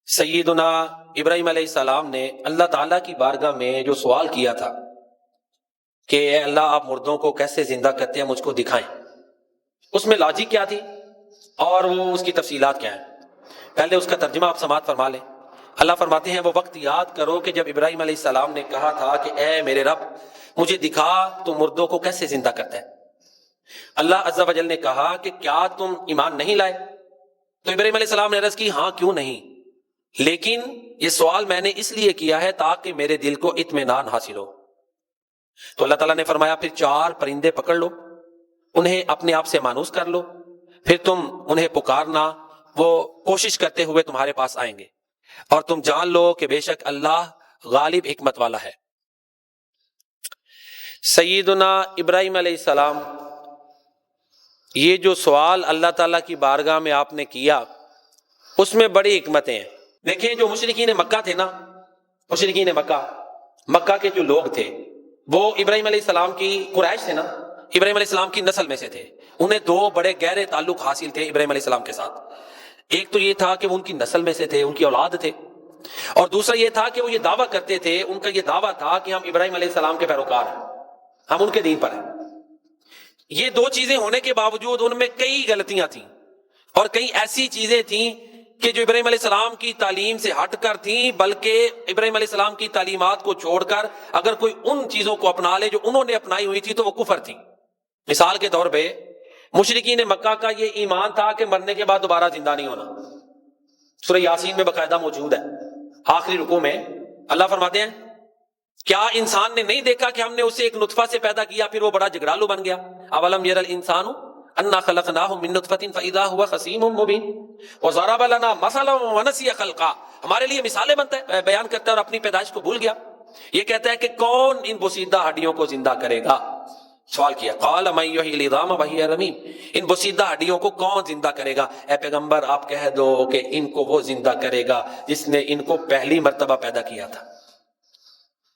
سیدنا ابراہیم علیہ السلام نے اللہ تعالیٰ کی بارگاہ میں جو سوال کیا تھا کہ اے اللہ آپ مردوں کو کیسے زندہ کرتے ہیں مجھ کو دکھائیں، اس میں لاجک کیا تھی اور وہ اس کی تفصیلات کیا ہیں؟ پہلے اس کا ترجمہ آپ سماعت فرما لیں۔ اللہ فرماتے ہیں وہ وقت یاد کرو کہ جب ابراہیم علیہ السلام نے کہا تھا کہ اے میرے رب مجھے دکھا تو مردوں کو کیسے زندہ کرتا ہے۔ اللہ عز و جل نے کہا کہ کیا تم ایمان نہیں لائے؟ تو ابراہیم علیہ السلام نے عرض کی ہاں کیوں نہیں، لیکن یہ سوال میں نے اس لیے کیا ہے تاکہ میرے دل کو اطمینان حاصل ہو۔ تو اللہ تعالیٰ نے فرمایا پھر 4 پرندے پکڑ لو، انہیں اپنے آپ سے مانوس کر لو، پھر تم انہیں پکارنا، وہ کوشش کرتے ہوئے تمہارے پاس آئیں گے، اور تم جان لو کہ بے شک اللہ غالب حکمت والا ہے۔ سیدنا ابراہیم علیہ السلام یہ جو سوال اللہ تعالیٰ کی بارگاہ میں آپ نے کیا اس میں بڑی حکمتیں ہیں۔ دیکھیں جو مشرکین مکہ تھے نا، مشرکین مکہ کے جو لوگ تھے وہ ابراہیم علیہ السلام کی قریش تھے نا، ابراہیم علیہ السلام کی نسل میں سے تھے۔ انہیں 2 بڑے گہرے تعلق حاصل تھے ابراہیم علیہ السلام کے ساتھ۔ ایک تو یہ تھا کہ وہ ان کی نسل میں سے تھے، ان کی اولاد تھے، اور دوسرا یہ تھا کہ وہ یہ دعویٰ کرتے تھے، ان کا یہ دعویٰ تھا کہ ہم ابراہیم علیہ السلام کے پیروکار ہیں، ہم ان کے دین پر ہیں۔ یہ 2 چیزیں ہونے کے باوجود ان میں کئی غلطیاں تھیں اور کئی ایسی چیزیں تھیں کہ جو ابراہیم علیہ السلام کی تعلیم سے ہٹ کر تھیں، بلکہ ابراہیم علیہ السلام کی تعلیمات کو چھوڑ کر اگر کوئی ان چیزوں کو اپنا لے جو انہوں نے اپنائی ہوئی تھی تو وہ کفر تھی۔ مثال کے طور پہ مشرکین مکہ کا یہ ایمان تھا کہ مرنے کے بعد دوبارہ زندہ نہیں ہونا۔ سورہ یاسین میں باقاعدہ موجود ہے، آخری رکوع میں اللہ فرماتے ہیں کیا انسان نے نہیں دیکھا کہ ہم نے اسے ایک نطفہ سے پیدا کیا پھر وہ بڑا جھگڑالو بن گیا؟ اولم یر الانسان انا خلقناہ من نطفۃ فاذا هو خصیم مبین وضرب لنا مثلا ونسی خلقہ، ہمارے لیے مثالیں بیان کرتا ہے اور اپنی پیدائش کو بھول گیا۔ یہ کہتا ہے کہ کون ان بوسیدہ ہڈیوں کو زندہ کرے گا؟ سوال کیا، قال من یحیی العظام وہی رمیم، ان بوسیدہ ہڈیوں کو کون زندہ کرے گا؟ اے پیغمبر آپ کہہ دو کہ ان کو وہ زندہ کرے گا جس نے ان کو پہلی مرتبہ پیدا کیا تھا،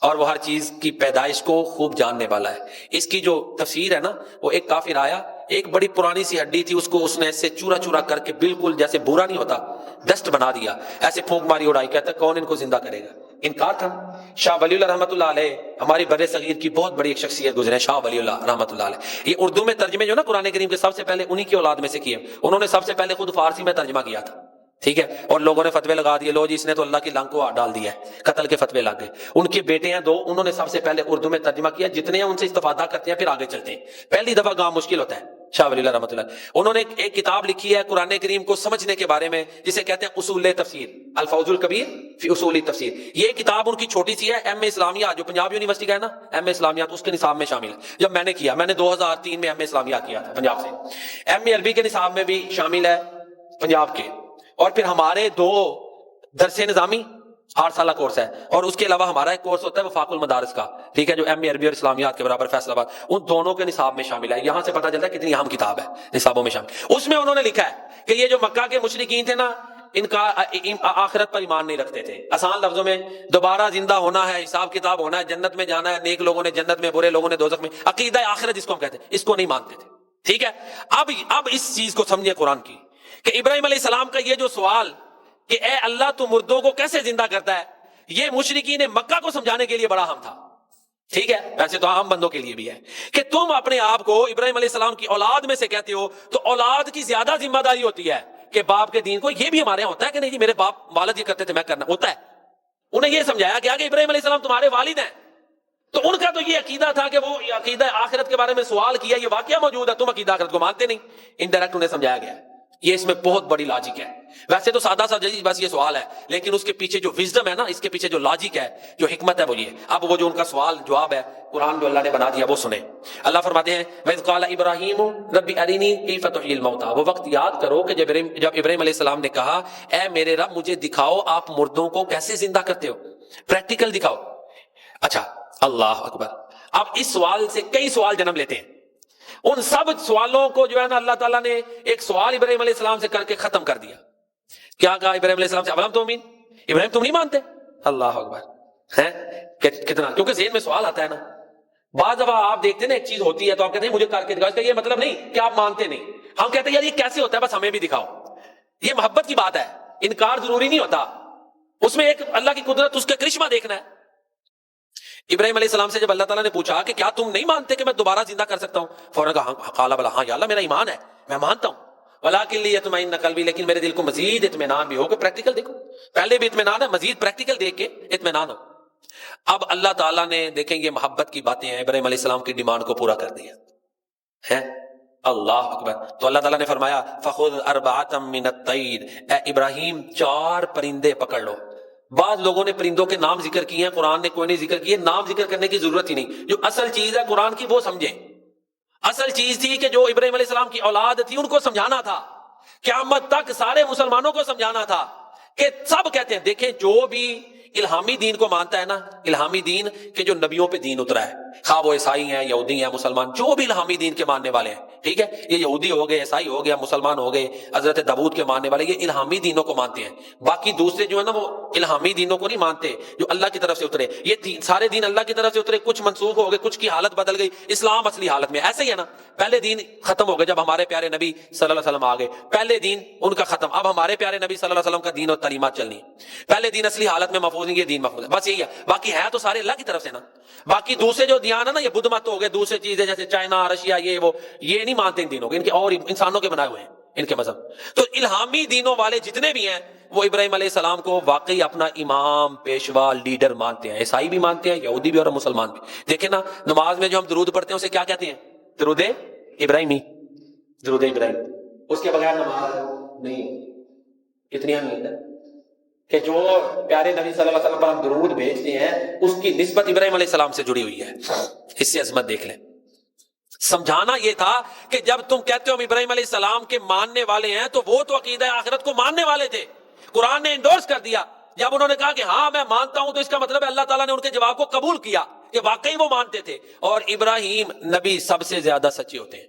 اور وہ ہر چیز کی پیدائش کو خوب جاننے والا ہے۔ اس کی جو تفسیر ہے نا، وہ ایک کافر آیا، ایک بڑی پرانی سی ہڈی تھی، اس کو اس نے ایسے چورا چورا کر کے بالکل جیسے بورا نہیں ہوتا ڈسٹ بنا دیا، ایسے پھونک ماری اڑائی، کہتا ہے کون ان کو زندہ کرے گا؟ انکار تھا۔ شاہ ولی اللہ رحمۃ اللہ علیہ ہماری بر صغیر کی بہت بڑی ایک شخصیت گزرے، شاہ ولی اللہ رحمۃ اللہ علیہ، یہ اردو میں ترجمے جو نا قرآن کریم کے سب سے پہلے انہی کی اولاد میں سے کیے، انہوں نے سب سے پہلے خود فارسی میں ترجمہ کیا تھا، ٹھیک ہے، اور لوگوں نے فتوے لگا دیے، لو جی اس نے تو اللہ کی لانگ کو ڈال دیا ہے، قتل کے فتوے لگ گئے۔ ان کے بیٹے ہیں 2، انہوں نے سب سے پہلے اردو میں ترجمہ کیا، جتنے ہیں ان سے استفادہ کرتے ہیں پھر آگے چلتے ہیں، پہلی دفعہ کام مشکل ہوتا ہے۔ شاہ ولی اللہ رحمۃ اللہ انہوں نے ایک کتاب لکھی ہے قرآن کریم کو سمجھنے کے بارے میں، جسے کہتے ہیں اصول تفسیر، الفوز الکبیر فی اصول تفسیر۔ یہ کتاب ان کی چھوٹی سی ہے، ایم اے اسلامیہ جو پنجاب یونیورسٹی کا ہے نا، ایم اے اسلامیات اس کے نصاب میں شامل ہے۔ جب میں نے کیا، میں نے 2003 میں ایم اے اسلامیہ کیا تھا پنجاب سے، ایم اے عربی کے نصاب میں بھی شامل ہے پنجاب کے، اور پھر ہمارے 2 درس نظامی 8 سالہ کورس ہے، اور اس کے علاوہ ہمارا ایک کورس ہوتا ہے وفاق المدارس کا، ٹھیک ہے، جو ایم اے عربی اور اسلامیات کے برابر فیصل آباد، ان دونوں کے نصاب میں شامل ہے۔ یہاں سے پتہ چلتا ہے کتنی اہم کتاب ہے، نصابوں میں شامل۔ اس میں انہوں نے لکھا ہے کہ یہ جو مکہ کے مشرکین تھے نا، ان کا آخرت پر ایمان نہیں رکھتے تھے، آسان لفظوں میں دوبارہ زندہ ہونا ہے، حساب کتاب ہونا ہے، جنت میں جانا ہے، نیک لوگوں نے جنت میں، برے لوگوں نے دوزخ میں، عقیدہ آخرت جس کو ہم کہتے ہیں، اس کو نہیں مانتے تھے، ٹھیک ہے۔ اب اس چیز کو سمجھے قرآن کی کہ ابراہیم علیہ السلام کا یہ جو سوال کہ اے اللہ تو مردوں کو کیسے زندہ کرتا ہے، یہ مشرکین مکہ کو سمجھانے کے لیے بڑا اہم تھا، ٹھیک ہے، ویسے تو عام بندوں کے لیے بھی ہے کہ تم اپنے آپ کو ابراہیم علیہ السلام کی اولاد میں سے کہتے ہو، تو اولاد کی زیادہ ذمہ داری ہوتی ہے کہ باپ کے دین کو، یہ بھی ہمارے یہاں ہوتا ہے کہ نہیں جی میرے باپ والد یہ کرتے تھے میں کرنا ہوتا ہے۔ انہیں یہ سمجھایا گیا کہ ابراہیم علیہ السلام تمہارے والد ہیں، تو ان کا تو یہ عقیدہ تھا کہ وہ عقیدہ آخرت کے بارے میں سوال کیا، یہ واقعہ موجود ہے، تم عقیدہ آخرت کو مانتے نہیں، انڈائریکٹ انہیں سمجھایا گیا۔ یہ اس میں بہت بڑی لاجک ہے، ویسے تو سادہ سا بس یہ سوال ہے، لیکن اس کے پیچھے جو وزڈم ہے نا، اس کے پیچھے جو لاجک ہے، جو حکمت ہے وہ یہ۔ اب وہ جو ان کا سوال جواب ہے قرآن جو اللہ نے بنا دیا وہ سنیں۔ اللہ فرماتے ہیں وَإِذْ قَالَ إِبْرَاهِيمُ رَبِّ أَرِنِي كَيْفَ تُحْيِي الْمَوْتَىٰ، وہ وقت یاد کرو کہ جب ابراہیم علیہ السلام نے کہا اے میرے رب مجھے دکھاؤ آپ مردوں کو کیسے زندہ کرتے ہو، پریکٹیکل دکھاؤ۔ اچھا، اللہ اکبر۔ اب اس سوال سے کئی سوال جنم لیتے ہیں، ان سب سوالوں کو جو ہے نا اللہ تعالیٰ نے ایک سوال ابراہیم علیہ السلام سے کر کے ختم کر دیا۔ کیا کہا ابراہیم علیہ السلام سے؟ اولم تؤمن، ابراہیم تم نہیں مانتے؟ اللہ اکبر، ہے کتنا، کیونکہ ذہن میں سوال آتا ہے نا، بعض دفعہ آپ دیکھتے ہیں نا ایک چیز ہوتی ہے تو آپ کہتے ہیں مجھے کر کے دکھاؤ، اس کا یہ مطلب نہیں کہ آپ مانتے نہیں، ہم کہتے ہیں یار یہ کیسے ہوتا ہے، بس ہمیں بھی دکھاؤ۔ یہ محبت کی بات ہے، انکار ضروری نہیں ہوتا، اس میں ایک اللہ کی قدرت، اس کا کرشمہ دیکھنا ہے۔ ابراہیم علیہ السلام سے جب اللہ تعالیٰ نے پوچھا کہ کیا تم نہیں مانتے کہ میں دوبارہ زندہ کر سکتا ہوں، فوراً کہا قال بلا، ہاں یا اللہ میرا ایمان ہے، میں مانتا ہوں، ولکن لیطمئن قلبی، لیکن میرے دل کو مزید اطمینان بھی ہو۔ کہ پریکٹیکل دیکھو، پہلے بھی اطمینان ہے، مزید پریکٹیکل دیکھ کے اطمینان ہو۔ اب اللہ تعالیٰ نے، دیکھیں یہ محبت کی باتیں ہیں، ابراہیم علیہ السلام کی ڈیمانڈ کو پورا کر دیا ہے۔ اللہ اکبر۔ تو اللہ تعالیٰ نے فرمایا فخذ اربعۃ من الطیر، اے ابراہیم 4 پرندے پکڑ لو۔ بعض لوگوں نے پرندوں کے نام ذکر کیے ہیں، قرآن نے کوئی نہیں ذکر کیے، نام ذکر کرنے کی ضرورت ہی نہیں، جو اصل چیز ہے قرآن کی وہ سمجھیں۔ اصل چیز تھی کہ جو ابراہیم علیہ السلام کی اولاد تھی ان کو سمجھانا تھا، قیامت تک سارے مسلمانوں کو سمجھانا تھا کہ سب کہتے ہیں، دیکھیں جو بھی الہامی دین کو مانتا ہے نا، الہامی دین کہ جو نبیوں پہ دین اترا ہے، خواہ وہ عیسائی ہیں، یہودی ہیں، مسلمان، جو بھی الہامی دین کے ماننے والے ہیں، ٹھیک ہے، یہ یہودی ہو گئے، عیسائی ہو گیا، مسلمان ہو گئے، حضرت داؤد کے ماننے والے، یہ الہامی دینوں کو مانتے ہیں۔ باقی دوسرے جو ہے نا وہ الہامی دینوں کو نہیں مانتے، جو اللہ کی طرف سے اترے۔ یہ سارے دین اللہ کی طرف سے اترے، کچھ منسوخ ہو گئے، کچھ کی حالت بدل گئی، اسلام اصلی حالت میں ایسے ہی ہے نا۔ پہلے دین ختم ہو گئے جب ہمارے پیارے نبی صلی اللہ علیہ وسلم آ گئے، پہلے دین ان کا ختم، اب ہمارے پیارے نبی صلی اللہ علیہ وسلم کا دین اور تعلیمات چلنی ہے۔ پہلے دین اصلی حالت میں محفوظ نہیں، یہ دین محفوظ ہے، بس یہی ہے، باقی ہے تو سارے اللہ کی طرف سے نا۔ باقی دوسرے جو دیان ہے نا، یہ بدھ مت ہو گئے، دوسرے چیزیں جیسے چائنا، رشیا، یہ وہ، یہ نہیں مانتے ان دینوں کو، ان کے اور انسانوں کے بنائے ہوئے ہیں ان کے مذہب۔ تو الہامی دینوں والے جتنے بھی ہیں وہ ابراہیم علیہ السلام کو واقعی اپنا امام، پیشوا، لیڈر مانتے ہیں۔ عیسائی بھی مانتے ہیں، یہودی بھی اور مسلمان بھی۔ دیکھیں نا نماز میں جو ہم درود پڑھتے ہیں اسے کیا کہتے ہیں؟ درود ابراہیمی، درود ابراہیم، اس کے بغیر نماز نہیں۔ کتنی اہمیت ہے کہ جو پیارے نبی صلی اللہ علیہ وسلم پر ہم درود بھیجتے ہیں اس کی نسبت ابراہیم علیہ السلام سے جڑی ہوئی ہے۔ اس سے عظمت دیکھ لیں۔ سمجھانا یہ تھا کہ جب تم کہتے ہو ہم ابراہیم علیہ السلام کے ماننے والے ہیں تو وہ تو عقیدہ آخرت کو ماننے والے تھے، قرآن نے انڈورس کر دیا۔ جب انہوں نے کہا کہ ہاں میں مانتا ہوں تو اس کا مطلب ہے اللہ تعالیٰ نے ان کے جواب کو قبول کیا کہ واقعی وہ مانتے تھے۔ اور ابراہیم نبی سب سے زیادہ سچے ہوتے ہیں،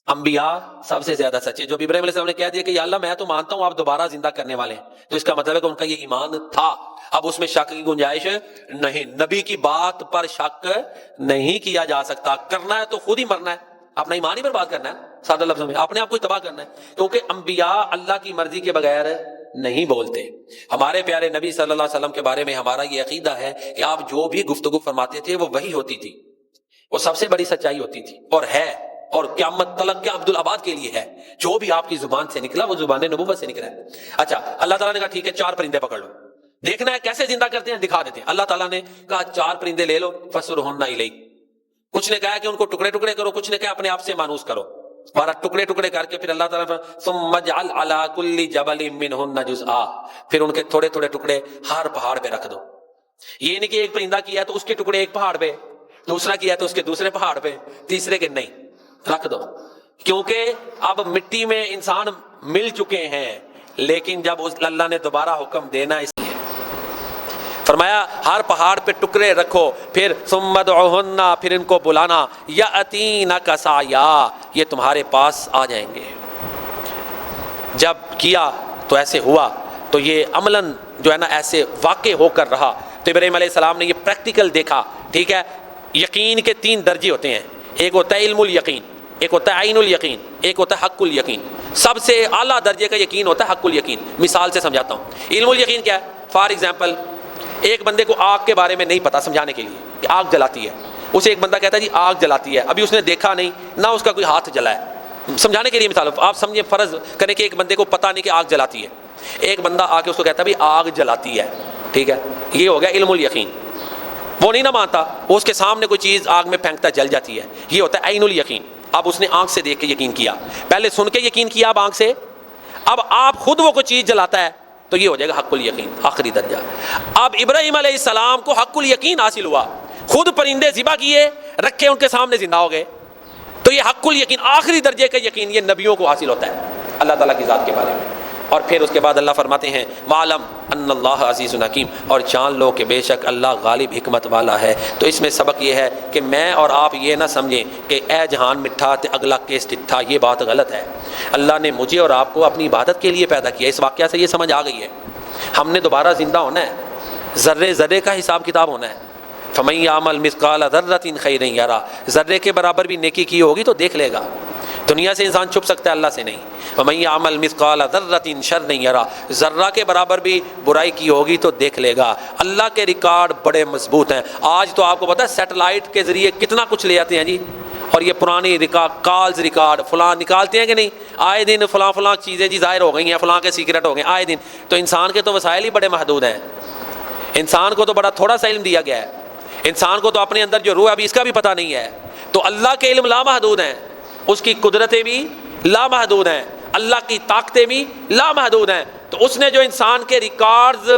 انبیاء سب سے زیادہ سچے۔ جو ابراہیم علیہ السلام نے کہہ دیا کہ یا اللہ میں تو مانتا ہوں آپ دوبارہ زندہ کرنے والے ہیں، تو اس کا مطلب ہے کہ ان کا یہ ایمان تھا، اب اس میں شک کی گنجائش نہیں۔ نبی کی بات پر شک نہیں کیا جا سکتا، کرنا ہے تو خود ہی مرنا ہے، اپنا ایمان ہی برباد کرنا ہے، سادہ لفظوں میں اپنے آپ کو تباہ کرنا ہے، کیونکہ انبیاء اللہ کی مرضی کے بغیر نہیں بولتے۔ ہمارے پیارے نبی صلی اللہ علیہ وسلم کے بارے میں ہمارا یہ عقیدہ ہے کہ آپ جو بھی گفتگو فرماتے تھے وہ وہی ہوتی تھی، وہ سب سے بڑی سچائی ہوتی تھی اور ہے، اور قیامت تلک کے عبدالآباد کے لیے ہے۔ جو بھی آپ کی زبان سے نکلا وہ زبان نبوت سے نکلا ہے۔ اچھا اللہ تعالیٰ نے کہا ٹھیک ہے 4 پرندے پکڑ لو، دیکھنا ہے کیسے زندہ کرتے ہیں، دکھا دیتے ہیں۔ اللہ تعالیٰ نے کہا 4 پرندے لے لو، فَسُرْهُنَّ إِلَيْكَ، کچھ نے کہا کہ ان کو ٹکڑے ٹکڑے کرو، کچھ نے کہا اپنے آپ سے مانوس کرو، اور ٹکڑے ٹکڑے کر کے پھر اللہ تعالیٰ نے ثُمَّ اجْعَلْ عَلَىٰ كُلِّ جَبَلٍ مِّنْهُنَّ جُزْءًا، پھر ان کے تھوڑے تھوڑے ٹکڑے ہر پہاڑ پہ رکھ دو۔ یہ نہیں کہ ایک پرندہ کیا ہے تو اس کے ٹکڑے ایک پہاڑ پہ، دوسرا کیا ہے تو اس کے دوسرے پہاڑ پہ، تیسرے کے نہیں، رکھ دو، کیونکہ اب مٹی میں انسان مل چکے ہیں، لیکن جب اللہ نے دوبارہ حکم دینا اس لیے فرمایا ہر پہاڑ پہ ٹکڑے رکھو، پھر ثم ادعوہن، پھر ان کو بلانا، یاتینک سعیا، یہ تمہارے پاس آ جائیں گے۔ جب کیا تو ایسے ہوا، تو یہ عملاً جو ہے نا ایسے واقع ہو کر رہا۔ تو ابراہیم علیہ السلام نے یہ پریکٹیکل دیکھا، ٹھیک ہے۔ یقین کے 3 درجے ہوتے ہیں، ایک ہوتا ہے علم الیقین، ایک ہوتا ہے عین الیقین، ایک ہوتا ہے حق الیقین۔ سب سے اعلیٰ درجے کا یقین ہوتا ہے حق الیقین۔ مثال سے سمجھاتا ہوں، علم الیقین کیا ہے؟ فار ایگزامپل ایک بندے کو آگ کے بارے میں نہیں پتا، سمجھانے کے لیے کہ آگ جلاتی ہے، اسے ایک بندہ کہتا ہے جی آگ جلاتی ہے، ابھی اس نے دیکھا نہیں، نہ اس کا کوئی ہاتھ جلا ہے، سمجھانے کے لیے مثال آپ سمجھیں، فرض کریں کہ ایک بندے کو پتا نہیں کہ آگ جلاتی ہے، ایک بندہ آ کے اس کو کہتا ہے بھائی آگ جلاتی ہے، ٹھیک ہے، یہ ہو گیا علم الیقین۔ وہ نہیں نہ مانتا، وہ اس کے سامنے کوئی چیز آگ میں پھینکتا جل جاتی ہے، یہ ہوتا ہے عین الیقین۔ اب اس نے آنکھ سے دیکھ کے یقین کیا، پہلے سن کے یقین کیا، اب آنکھ سے، اب آپ خود وہ کوئی چیز جلاتا ہے تو یہ ہو جائے گا حق الیقین، آخری درجہ۔ اب ابراہیم علیہ السلام کو حق الیقین حاصل ہوا، خود پرندے ذبح کیے، رکھے ان کے سامنے، زندہ ہو گئے، تو یہ حق الیقین آخری درجے کا یقین یہ نبیوں کو حاصل ہوتا ہے اللہ تعالیٰ کی ذات کے بارے میں۔ اور پھر اس کے بعد اللہ فرماتے ہیں وَعْلَمْ أَنَّ اللَّهَ عَزِيزٌ حَكِيمٌ، اور جان لو کہ بے شک اللہ غالب حکمت والا ہے۔ تو اس میں سبق یہ ہے کہ میں اور آپ یہ نہ سمجھیں کہ اے جہان مٹھا تے اگلا کیس ٹھٹھا، یہ بات غلط ہے۔ اللہ نے مجھے اور آپ کو اپنی عبادت کے لیے پیدا کیا، اس واقعہ سے یہ سمجھ آ گئی ہے، ہم نے دوبارہ زندہ ہونا ہے، ذرے ذرے کا حساب کتاب ہونا ہے۔ فَمَن يَعْمَلْ مِثْقَالَ ذَرَّةٍ خَيْرًا يَرَهُ، ذرے کے برابر بھی نیکی کی ہوگی تو دیکھ لے گا، دنیا سے انسان چھپ سکتا ہے، اللہ سے نہیں۔ وَمَن يَعْمَلْ مِثْقَالَ ذَرَّةٍ شَرًّا يَرَهُ، ذرہ کے برابر بھی برائی کی ہوگی تو دیکھ لے گا۔ اللہ کے ریکارڈ بڑے مضبوط ہیں۔ آج تو آپ کو پتہ ہے سیٹلائٹ کے ذریعے کتنا کچھ لے آتے ہیں جی، اور یہ پرانی ریکارڈ، کالز ریکارڈ فلاں نکالتے ہیں کہ نہیں، آئے دن فلاں چیزیں جی ظاہر ہو گئی ہیں، فلاں کے سیکرٹ ہو گئے آئے دن۔ تو انسان کے تو وسائل ہی بڑے محدود ہیں، انسان کو تو بڑا تھوڑا سا علم دیا گیا ہے، انسان کو تو اپنے اندر جو روح ہے ابھی اس کا بھی پتہ نہیں ہے۔ تو اللہ کے علم لامحدود ہیں، اس کی قدرتیں بھی لامحدود ہیں، اللہ کی طاقتیں بھی لامحدود ہیں۔ تو اس نے جو انسان کے ریکارڈز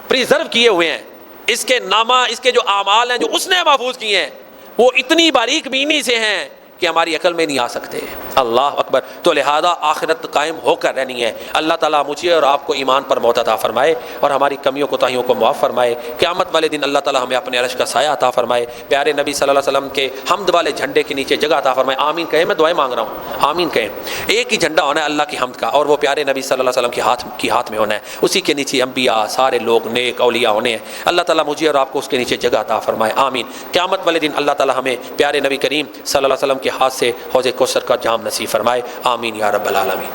پریزرو کیے ہوئے ہیں، اس کے نامہ، اس کے جو اعمال ہیں جو اس نے محفوظ کیے ہیں، وہ اتنی باریک بینی سے ہیں کہ ہماری عقل میں نہیں آ سکتے۔ اللہ اکبر۔ تو لہذا آخرت قائم ہو کر رہنی ہے۔ اللہ تعالیٰ مجھے اور آپ کو ایمان پر موت عطا فرمائے اور ہماری کمیوں کوتاہیوں کو معاف فرمائے۔ قیامت والے دن اللہ تعالیٰ ہمیں اپنے عرش کا سایہ عطا فرمائے، پیارے نبی صلی اللہ علیہ وسلم کے حمد والے جھنڈے کے نیچے جگہ عطا فرمائے۔ آمین کہیں، میں دعائیں مانگ رہا ہوں، آمین کہیں۔ ایک ہی جھنڈا ہونا ہے اللہ کی حمد کا، اور وہ پیارے نبی صلی اللہ علیہ وسلم کی ہاتھ میں ہونا ہے، اسی کے نیچے انبیاء سارے لوگ نیک اولیاء ہونے ہیں۔ اللہ تعالیٰ مجھے اور آپ کو اس کے نیچے جگہ عطا فرمائے، آمین۔ قیامت والے دن اللہ تعالیٰ ہمیں پیارے نبی کریم صلی اللہ علیہ وسلم کے ہاتھ سے حوض کوثر کا جام نصیب فرمائے، آمین یا رب العالمین۔